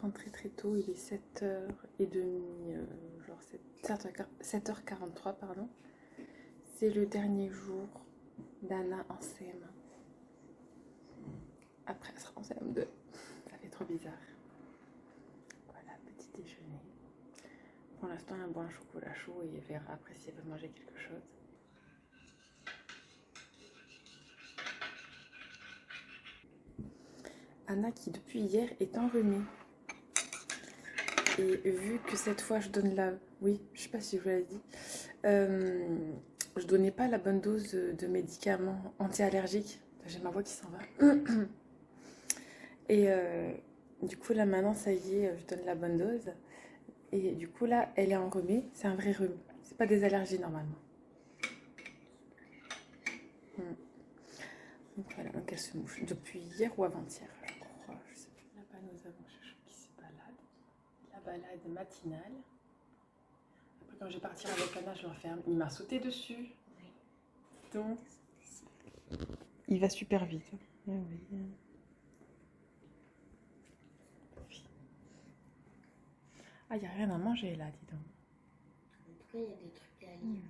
rentrer très tôt, il est 7h30, genre 7h43, pardon. C'est le dernier jour d'Anna en CM1. Après, elle sera en CM2. Ça fait trop bizarre. Voilà, petit déjeuner. Pour l'instant, elle boit un chocolat chaud et elle verra après si elle veut manger quelque chose. Anna qui depuis hier est enrhumée. Et vu que cette fois je donne la... Oui, je sais pas si je vous l'ai dit. Je donnais pas la bonne dose de médicaments anti-allergiques. J'ai ma voix qui s'en va. Et du coup là maintenant ça y est, je donne la bonne dose. Et du coup là elle est enrhumée. C'est un vrai rhume. C'est pas des allergies normalement. Donc voilà, donc elle se mouche. Depuis hier ou avant-hier, je crois. Je sais plus. Là-bas nous avons Chouchou qui se balade. La balade matinale. Après quand je vais partir avec Anna, je le referme. Il m'a sauté dessus. Donc il va super vite. Ah oui. Ah, il n'y a rien à manger là, dis donc. En tout cas, il y a des trucs à lire.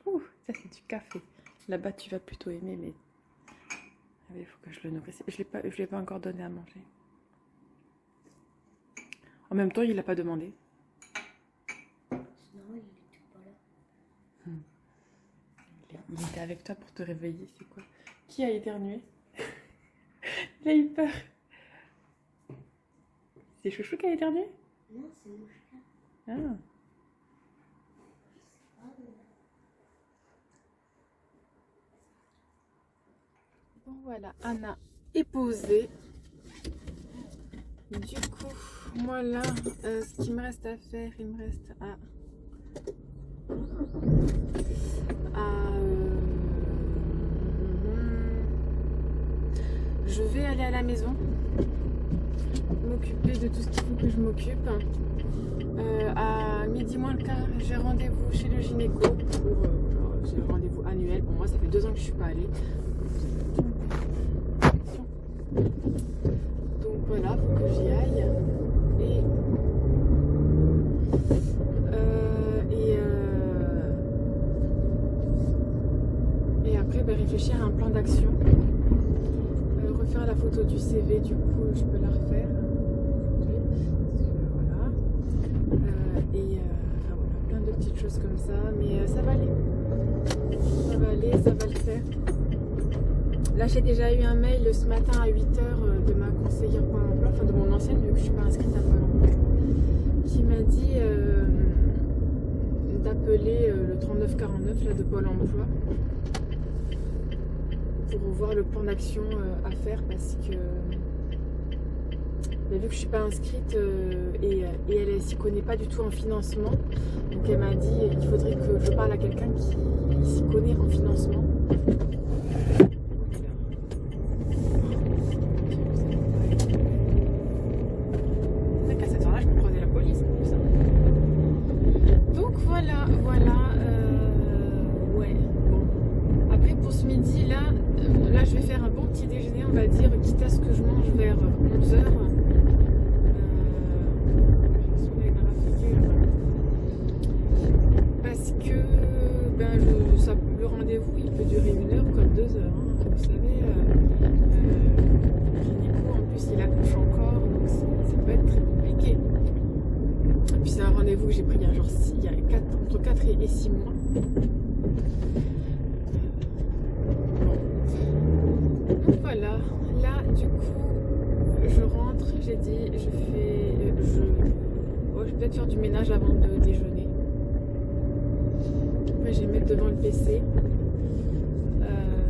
Ouh, ça c'est du café. Là-bas, tu vas plutôt aimer, mais il faut que je le nourrisse. Je ne l'ai pas encore donné à manger. En même temps, il n'a pas demandé. Non, il n'était pas là. Il était avec toi pour te réveiller, c'est quoi? Qui a éternué? Il a eu peur. C'est Chouchou qui a éternué? Non, c'est Mouchka. Ah. Bon voilà, Anna est posée. Du coup, moi là, ce qu'il me reste à faire, il me reste à je vais aller à la maison, m'occuper de tout ce qu'il faut que je m'occupe. À midi moins le quart, j'ai rendez-vous chez le gynéco pour j'ai un rendez-vous annuel. Pour moi, ça fait 2 ans que je ne suis pas allée. Donc voilà, faut que j'y aille. Et après, réfléchir à un plan d'action. Refaire la photo du CV, du coup, je peux la refaire. Voilà. Enfin, voilà, plein de petites choses comme ça. Mais ça va aller. Ça va aller, ça va le faire. Là, j'ai déjà eu un mail ce matin à 8h de ma conseillère Pôle emploi, enfin de mon ancienne, vu que je ne suis pas inscrite à Pôle emploi, qui m'a dit d'appeler le 3949 là, de Pôle emploi pour revoir le plan d'action à faire parce que vu que je ne suis pas inscrite et elle ne s'y connaît pas du tout en financement, donc elle m'a dit qu'il faudrait que je parle à quelqu'un qui s'y connaît en financement. Ouais, bon. Après pour ce midi là, je vais faire un bon petit déjeuner, on va dire, quitte à ce que je mange vers 11h. Parce que le rendez-vous il peut durer 1 heure comme 2 heures. Hein. Vous savez, le gynéco en plus il accouche encore, donc ça peut être très compliqué. Et puis c'est un rendez-vous que j'ai pris il y a entre 4 et 6 mois. Donc voilà, là du coup je rentre, j'ai dit je vais peut-être faire du ménage avant de déjeuner. Après je vais me mettre devant le PC.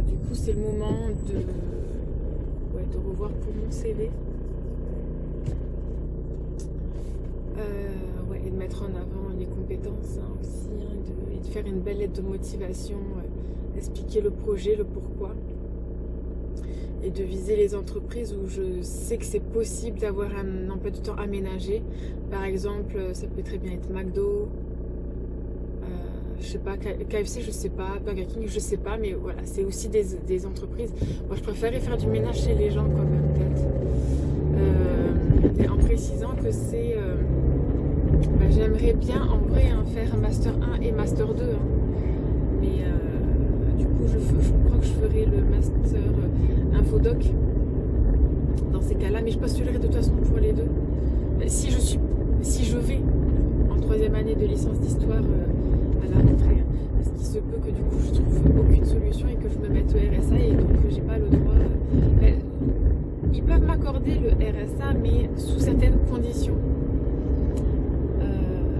Du coup c'est le moment de revoir pour mon CV. Et de mettre en avant les compétences aussi, et de faire une belle lettre de motivation, expliquer le projet, le pourquoi, et de viser les entreprises où je sais que c'est possible d'avoir un emploi du temps aménagé. Par exemple, ça peut très bien être McDo, je sais pas, KFC, je sais pas, Burger King, je sais pas, mais voilà, c'est aussi des entreprises. Moi, je préférais faire du ménage chez les gens quand même, peut-être. en précisant que c'est... j'aimerais bien en vrai faire Master 1 et Master 2. Mais du coup, je crois que je ferai le Master Infodoc dans ces cas-là. Mais je postulerai de toute façon pour les deux. Si je vais en 3e année de licence d'histoire à la rentrée, parce qu'il se peut que du coup je trouve aucune solution et que je me mette au RSA et donc j'ai pas le droit. Ils peuvent m'accorder le RSA mais sous certaines conditions.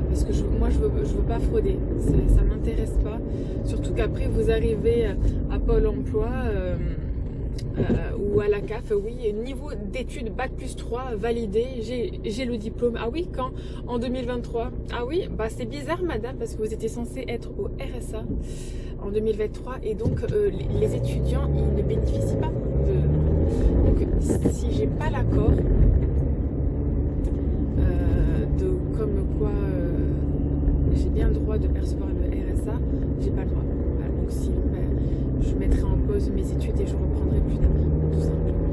Parce que moi je veux pas frauder, ça m'intéresse pas. Surtout qu'après vous arrivez à Pôle emploi ou à la CAF, oui, niveau d'études Bac+3 validé, j'ai le diplôme. Ah oui, quand? En 2023. Ah oui, bah c'est bizarre madame, parce que vous étiez censé être au RSA en 2023 et donc les étudiants ils ne bénéficient pas de... Donc si j'ai pas l'accord de comme quoi j'ai bien le droit de percevoir le RSA, j'ai pas le droit. Voilà, donc sinon je mettrai en pause mes études et je reprendrai plus tard, tout simplement.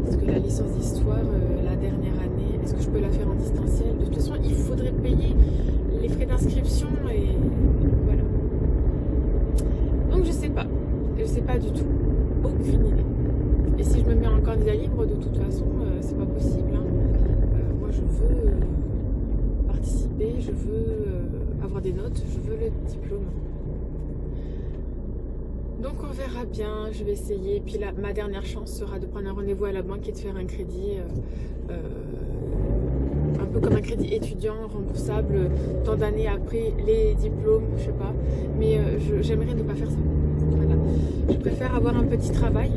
Parce que la licence d'histoire, la dernière année, est-ce que je peux la faire en distanciel? De toute façon, il faudrait payer les frais d'inscription et voilà. Donc je sais pas du tout, aucune idée. Et si je me mets en candidat libre, de toute façon, c'est pas possible. Moi, je veux participer, je veux avoir des notes, je veux le diplôme. Donc on verra bien, je vais essayer. Puis là, ma dernière chance sera de prendre un rendez-vous à la banque et de faire un crédit, un peu comme un crédit étudiant remboursable tant d'années après les diplômes, je sais pas. Mais j'aimerais ne pas faire ça. Voilà. Je préfère avoir un petit travail.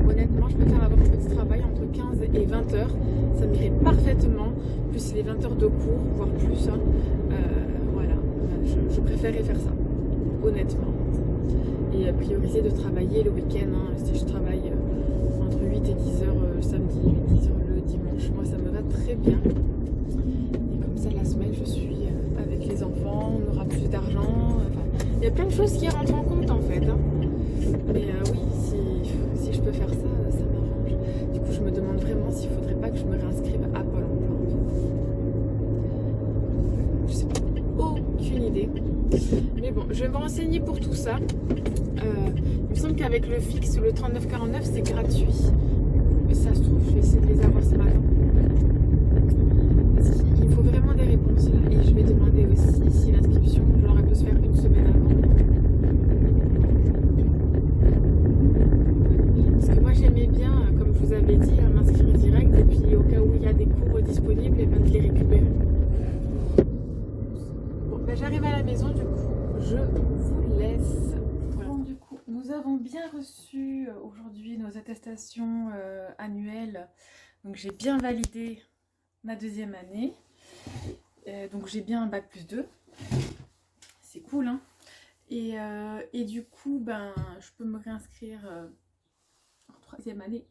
Honnêtement, je préfère avoir un petit travail entre 15 et 20 heures. Ça m'irait parfaitement, plus les 20 heures de cours, voire plus. Voilà, je préférerais faire ça, honnêtement. Et prioriser de travailler le week-end. Si je travaille entre 8 et 10 heures le samedi, 10 heures le dimanche, moi ça me va très bien. Et comme ça, la semaine, je suis avec les enfants, on aura plus d'argent. Enfin, il y a plein de choses qui rentrent en compte en fait. Mais oui, si je peux faire ça, ça m'arrange. Du coup, je me demande vraiment s'il ne faudrait pas que je me réinscrive à Pôle emploi. Je sais pas, aucune idée. Mais bon, je vais me renseigner pour tout ça. Il me semble qu'avec le fixe, le 39,49, c'est gratuit. Mais ça se trouve, je vais essayer de les avoir ce matin. Parce qu'il faut vraiment des réponses là. Et je vais demander aussi si l'inscription, genre, elle peut se faire une semaine avant. Parce que moi, j'aimais bien, comme je vous avais dit, m'inscrire direct. Et puis, au cas où il y a des cours disponibles, et bien de les récupérer. Bon, ben, j'arrive à la maison, du coup, je vous laisse. Voilà. Bon, du coup, nous avons bien reçu aujourd'hui nos attestations annuelles. Donc, j'ai bien validé ma 2e année. Donc, j'ai bien un Bac+2. C'est cool, hein. Et du coup, ben, je peux me réinscrire en 3e année.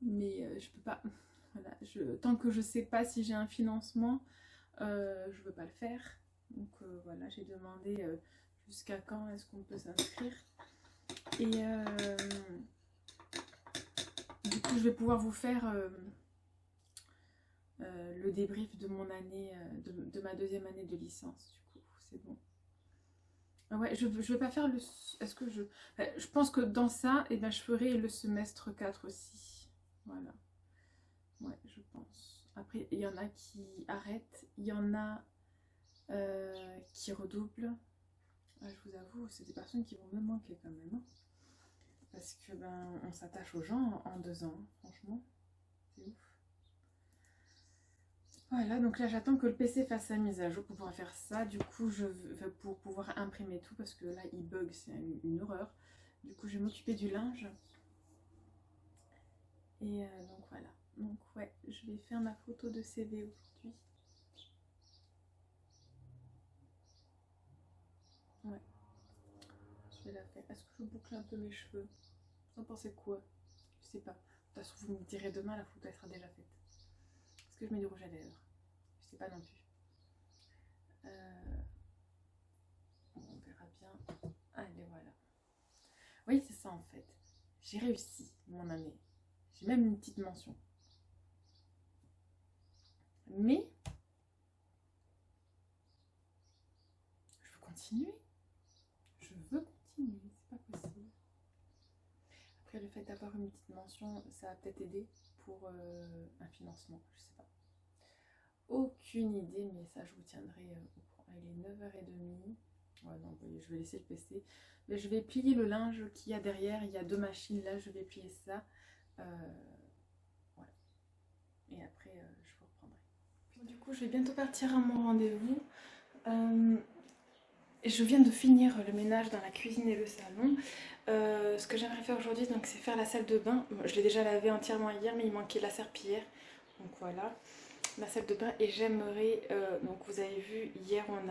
Mais je peux pas. Voilà, tant que je sais pas si j'ai un financement, je veux pas le faire. Donc voilà, j'ai demandé jusqu'à quand est-ce qu'on peut s'inscrire. Et du coup, je vais pouvoir vous faire le débrief de mon année, de ma 2e année de licence. Du coup, c'est bon. Ouais, je vais pas faire le... Est-ce que je pense que dans ça, eh ben, je ferai le semestre 4 aussi. Voilà. Ouais, je pense. Après, il y en a qui arrêtent. Il y en a qui redoublent. Je vous avoue, c'est des personnes qui vont me manquer quand même. Hein. Parce que ben, on s'attache aux gens en 2 ans. Franchement, c'est ouf. Voilà, donc là j'attends que le PC fasse sa mise à jour pour pouvoir faire ça. Du coup, pour pouvoir imprimer tout, parce que là il bug, c'est une horreur. Du coup, je vais m'occuper du linge. Et donc voilà. Donc ouais, je vais faire ma photo de CV aujourd'hui. Ouais, je vais la faire. Est-ce que je boucle un peu mes cheveux? Vous en pensez quoi? Je sais pas. De toute façon, vous me direz demain, la photo elle sera déjà faite. Est-ce que je mets du rouge à lèvres? Je sais pas non plus. On verra bien. Allez, voilà. Oui, c'est ça en fait. J'ai réussi mon année. J'ai même une petite mention. Mais je veux continuer. Je veux continuer, c'est pas possible. Après, le fait d'avoir une petite mention, ça va peut-être aider pour un financement, je sais pas. Aucune idée, mais ça, je vous tiendrai au courant. Il est 9h30. Ouais, non, je vais laisser le PC. Mais je vais plier le linge qu'il y a derrière. Il y a 2 machines là, je vais plier ça. Voilà. Et après, je vous reprendrai. Bon, du coup, je vais bientôt partir à mon rendez-vous. Et je viens de finir le ménage dans la cuisine et le salon. Ce que j'aimerais faire aujourd'hui, donc, c'est faire la salle de bain. Je l'ai déjà lavé entièrement hier, mais il manquait la serpillière. Donc voilà, la salle de bain. Et j'aimerais, donc vous avez vu, hier on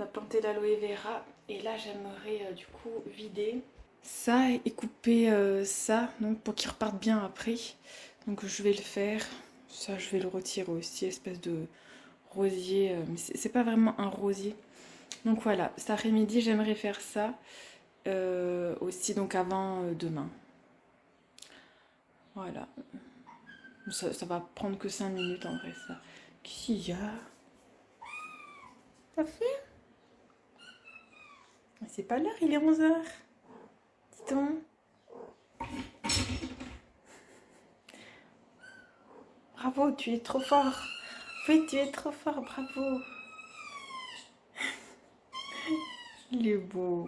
a planté l'aloe vera. Et là, j'aimerais du coup vider ça et couper ça, donc pour qu'il reparte bien après. Donc je vais le faire. Ça, je vais le retirer aussi, espèce de rosier. Mais c'est pas vraiment un rosier. Donc voilà, cet après-midi, j'aimerais faire ça aussi, donc avant demain. Voilà. Ça va prendre que 5 minutes en vrai, ça. Qu'est-ce qu'il y a? T'as fait? C'est pas l'heure, il est 11h. Dis donc. Bravo, tu es trop fort. Oui, tu es trop fort, bravo. Il est beau.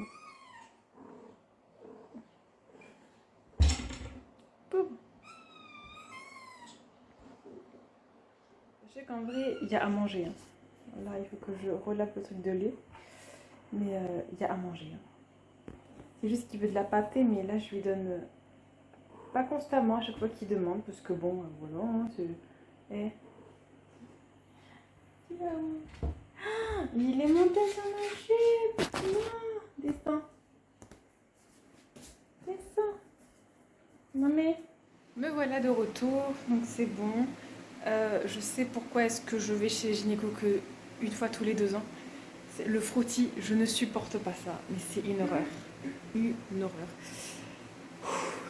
Boum. Je sais qu'en vrai, il y a à manger. Là, il faut que je relave le truc de lait. Mais il y a à manger. C'est juste qu'il veut de la pâtée, mais là, je lui donne pas constamment à chaque fois qu'il demande. Parce que bon, voilà, hein, c'est... Eh. Il est monté sur ma jupe. Non, descends. Descends. Non mais... Me voilà de retour, donc c'est bon. Je sais pourquoi est-ce que je vais chez le gynéco que une fois tous les 2 ans. Le frottis, je ne supporte pas ça. Mais c'est une horreur. Une horreur.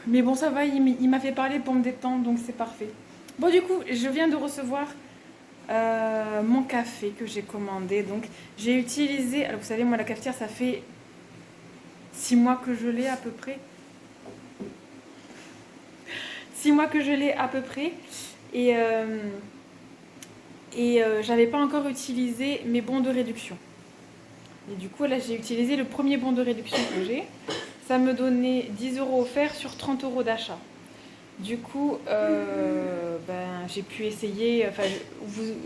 Mais bon, ça va, il m'a fait parler pour me détendre, donc c'est parfait. Bon, du coup, je viens de recevoir mon café que j'ai commandé. Donc, j'ai utilisé... Alors, vous savez, moi, la cafetière, ça fait 6 mois que je l'ai à peu près. 6 mois que je l'ai à peu près. Et j'avais pas encore utilisé mes bons de réduction. Et du coup, là, j'ai utilisé le premier bon de réduction que j'ai. Ça me donnait 10 € offerts sur 30 € d'achat. Du coup, j'ai pu essayer. Enfin,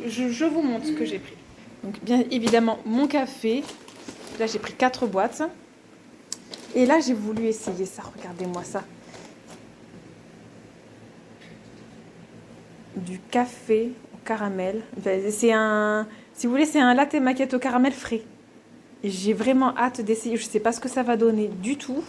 je vous montre ce que j'ai pris. Donc, bien évidemment, mon café. Là, j'ai pris 4 boîtes. Et là, j'ai voulu essayer ça. Regardez-moi ça. Du café au caramel. C'est un... Si vous voulez, c'est un latte macchiato au caramel frais. Et j'ai vraiment hâte d'essayer. Je ne sais pas ce que ça va donner du tout.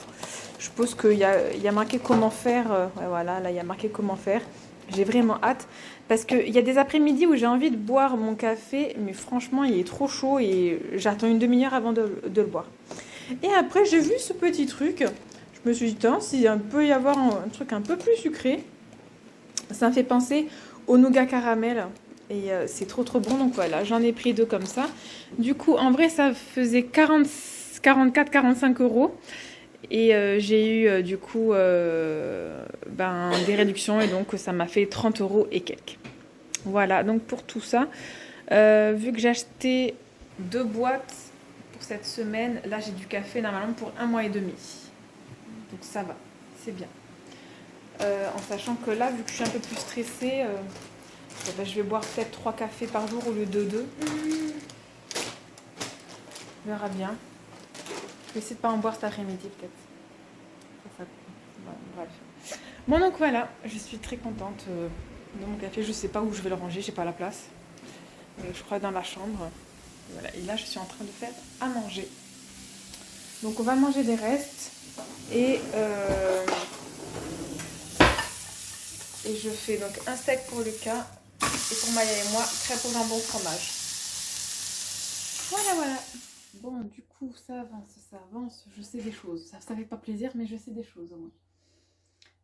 Je suppose qu'il y a marqué comment faire. Ouais, voilà, là, il y a marqué comment faire. J'ai vraiment hâte. Parce qu'il y a des après-midi où j'ai envie de boire mon café. Mais franchement, il est trop chaud et j'attends une demi-heure avant de le boire. Et après, j'ai vu ce petit truc. Je me suis dit, tiens, s'il peut y avoir un truc un peu plus sucré. Ça me fait penser au nougat caramel. Et c'est trop bon, donc voilà, j'en ai pris 2 comme ça. Du coup, en vrai, ça faisait 44-45 €. Et j'ai eu du coup des réductions et donc ça m'a fait 30 € et quelques. Voilà, donc pour tout ça, vu que j'ai acheté 2 boîtes pour cette semaine, là j'ai du café normalement pour 1 mois et demi. Donc ça va, c'est bien. En sachant que là, vu que je suis un peu plus stressée... je vais boire peut-être 3 cafés par jour au lieu de 2. On verra bien. Je vais essayer de ne pas en boire cet après-midi peut-être. Bref. Bon donc voilà, je suis très contente de mon café. Je ne sais pas où je vais le ranger, j'ai pas la place. Je crois dans la chambre. Voilà. Et là je suis en train de faire à manger. Donc on va manger des restes. Et je fais donc un steak pour Lucas. Et pour Maya et moi, crêpes au jambon fromage. Voilà. Bon, du coup, ça avance. Je sais des choses. Ça fait pas plaisir, mais je sais des choses au moins.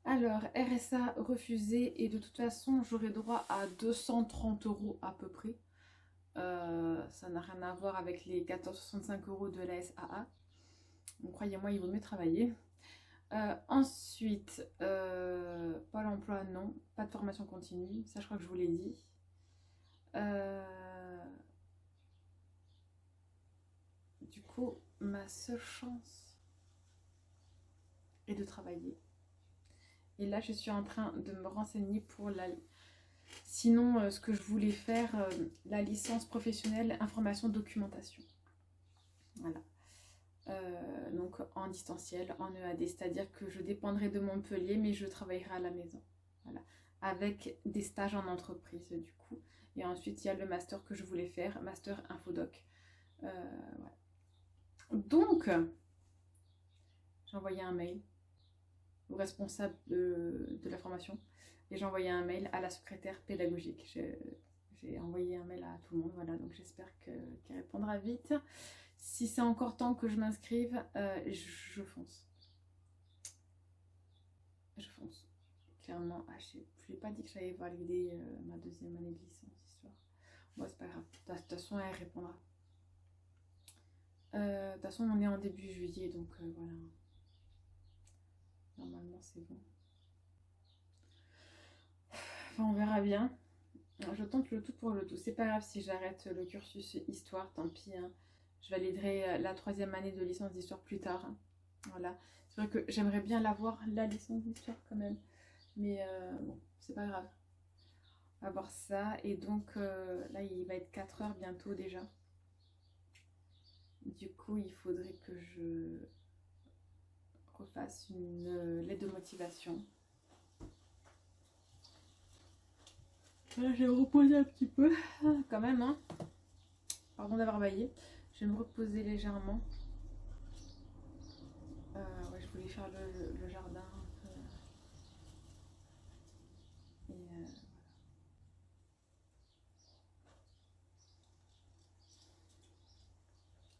Alors, RSA refusé et de toute façon, j'aurai droit à 230 € à peu près. Ça n'a rien à voir avec les 14,65 € de la SAA. Donc, croyez-moi, il vaut mieux travailler. Ensuite, Pôle emploi, non. Pas de formation continue. Ça, je crois que je vous l'ai dit. Du coup, ma seule chance est de travailler. Et là, je suis en train de me renseigner pour la... Sinon, ce que je voulais faire, la licence professionnelle information documentation. Voilà. Donc en distanciel, en EAD, c'est-à-dire que je dépendrai de Montpellier, mais je travaillerai à la maison. Voilà. Avec des stages en entreprise, du coup. Et ensuite, il y a le master que je voulais faire, master infodoc. Voilà. Donc, j'ai envoyé un mail au responsable de la formation et j'ai envoyé un mail à la secrétaire pédagogique. J'ai envoyé un mail à tout le monde, voilà, donc j'espère qu'elle répondra vite. Si c'est encore temps que je m'inscrive, je fonce. Je fonce. Clairement, je lui ai pas dit que j'allais valider ma deuxième année de licence histoire. Bon, c'est pas grave. De toute façon, elle répondra. De toute façon, on est en début juillet, donc voilà. Normalement, c'est bon. Enfin, on verra bien. Je tente le tout pour le tout. C'est pas grave si j'arrête le cursus histoire, tant pis. Hein. Je validerai la 3e année de licence d'histoire plus tard. Hein. Voilà. C'est vrai que j'aimerais bien l'avoir, la licence d'histoire quand même. Mais bon, c'est pas grave. On va voir ça. Et donc, là, il va être 4 heures bientôt déjà. Du coup, il faudrait que je refasse une lettre de motivation. Là, je vais me reposer un petit peu, quand même, hein. Pardon d'avoir baillé. Je vais me reposer légèrement. Ouais, je voulais faire le jardin un peu. Et voilà.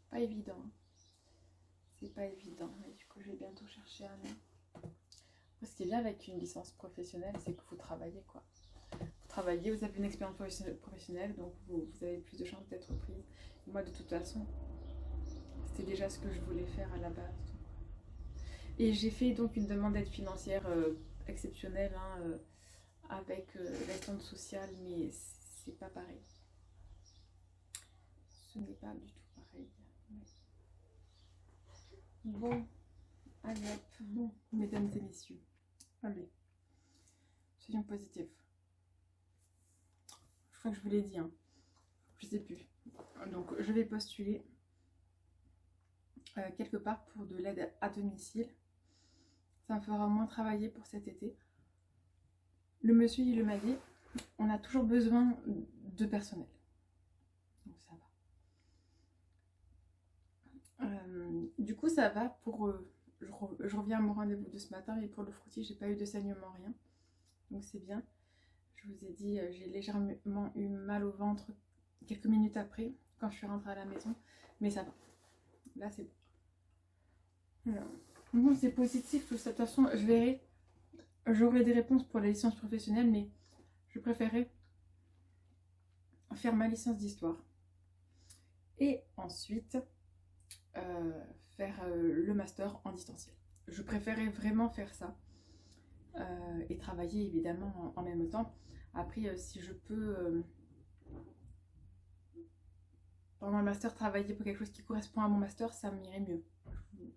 Pas évident. Hein. C'est pas évident. Mais du coup, je vais bientôt chercher un nom. Ce qui est bien avec une licence professionnelle, c'est que vous travaillez, quoi. Vous travaillez, vous avez une expérience professionnelle, donc vous avez plus de chances d'être prise. Et moi, de toute façon, c'était déjà ce que je voulais faire à la base. Et j'ai fait donc une demande d'aide financière exceptionnelle hein, avec l'assistante sociale, mais c'est pas pareil. Ce n'est pas du tout pareil. Bon, allez hop, bon, mesdames et messieurs, allez, soyons positifs. Je crois que je vous l'ai dit, hein. Je sais plus. Donc, je vais postuler quelque part pour de l'aide à domicile. Ça me fera moins travailler pour cet été. Le monsieur, il m'a dit, on a toujours besoin de personnel. Donc, ça va. Du coup, ça va pour... je reviens à mon rendez-vous de ce matin, mais pour le frottis, j'ai pas eu de saignement, rien. Donc, c'est bien. Je vous ai dit, j'ai légèrement eu mal au ventre quelques minutes après, quand je suis rentrée à la maison. Mais ça va. Là, c'est bon. Bon, c'est positif. De toute façon, je verrai. J'aurai des réponses pour la licence professionnelle, mais je préférais faire ma licence d'histoire. Et ensuite, faire le master en distanciel. Je préférais vraiment faire ça. Et travailler évidemment en même temps. Après, si je peux, pendant le master, travailler pour quelque chose qui correspond à mon master, ça m'irait mieux.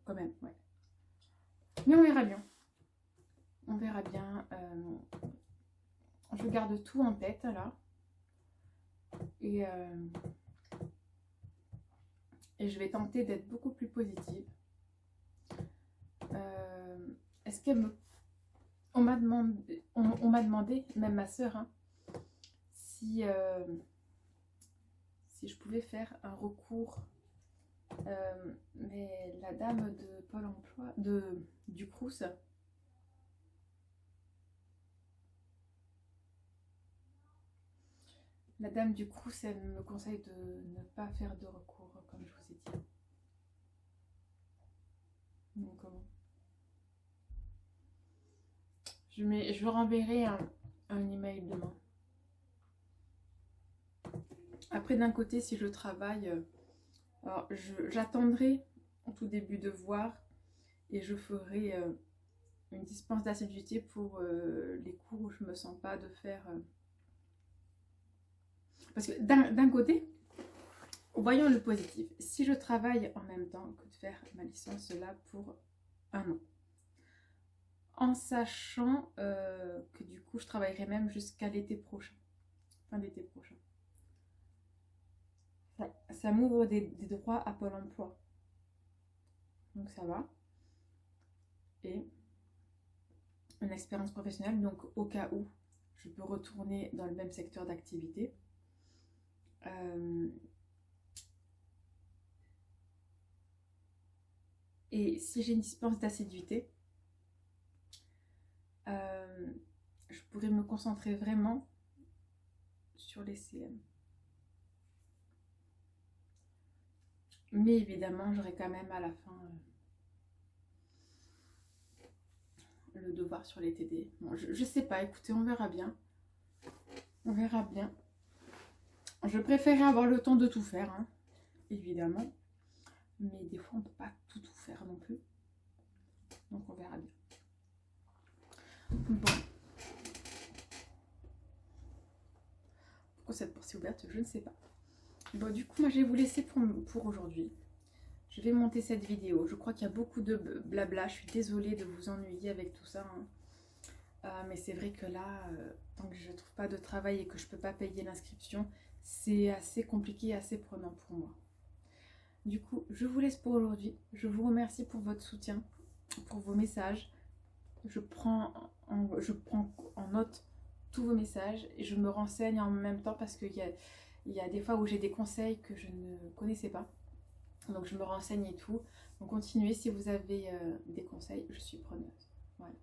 Quand même, ouais. Mais on verra bien. On verra bien. Je garde tout en tête, là. Et je vais tenter d'être beaucoup plus positive. Est-ce qu'elle me... On m'a demandé, même ma soeur, hein, si je pouvais faire un recours. Mais la dame de Pôle emploi, du Crous, la dame du Crous, elle me conseille de ne pas faire de recours, comme je vous ai dit. Donc comment ? Je renverrai un email demain. Après, d'un côté, si je travaille, alors j'attendrai au tout début de voir et je ferai une dispense d'assiduité pour les cours où je me sens pas de faire. Parce que d'un côté, voyons le positif. Si je travaille en même temps que de faire ma licence là pour 1 an, en sachant que du coup je travaillerai même jusqu'à l'été prochain, fin d'été prochain. Ça m'ouvre des droits à Pôle emploi. Donc ça va. Et une expérience professionnelle, donc au cas où je peux retourner dans le même secteur d'activité. Et si j'ai une dispense d'assiduité, je pourrais me concentrer vraiment sur les CM. Mais évidemment, j'aurai quand même à la fin le devoir sur les TD. Bon, je sais pas, écoutez, on verra bien. On verra bien. Je préférais avoir le temps de tout faire, hein, évidemment. Mais des fois, on ne peut pas tout faire non plus. Donc, on verra bien. Bon. Pourquoi cette porte est ouverte, je ne sais pas. Bon, du coup, moi, je vais vous laisser pour aujourd'hui. Je vais monter cette vidéo. Je crois qu'il y a beaucoup de blabla. Je suis désolée de vous ennuyer avec tout ça, hein. Mais c'est vrai que là, tant que je ne trouve pas de travail et que je ne peux pas payer l'inscription, c'est assez compliqué, assez prenant pour moi. Du coup, je vous laisse pour aujourd'hui. Je vous remercie pour votre soutien, pour vos messages. Je prends en note tous vos messages et je me renseigne en même temps parce qu'il y a des fois où j'ai des conseils que je ne connaissais pas. Donc je me renseigne et tout. Donc continuez si vous avez des conseils, je suis preneuse. Voilà.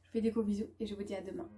Je vous fais des gros bisous et je vous dis à demain.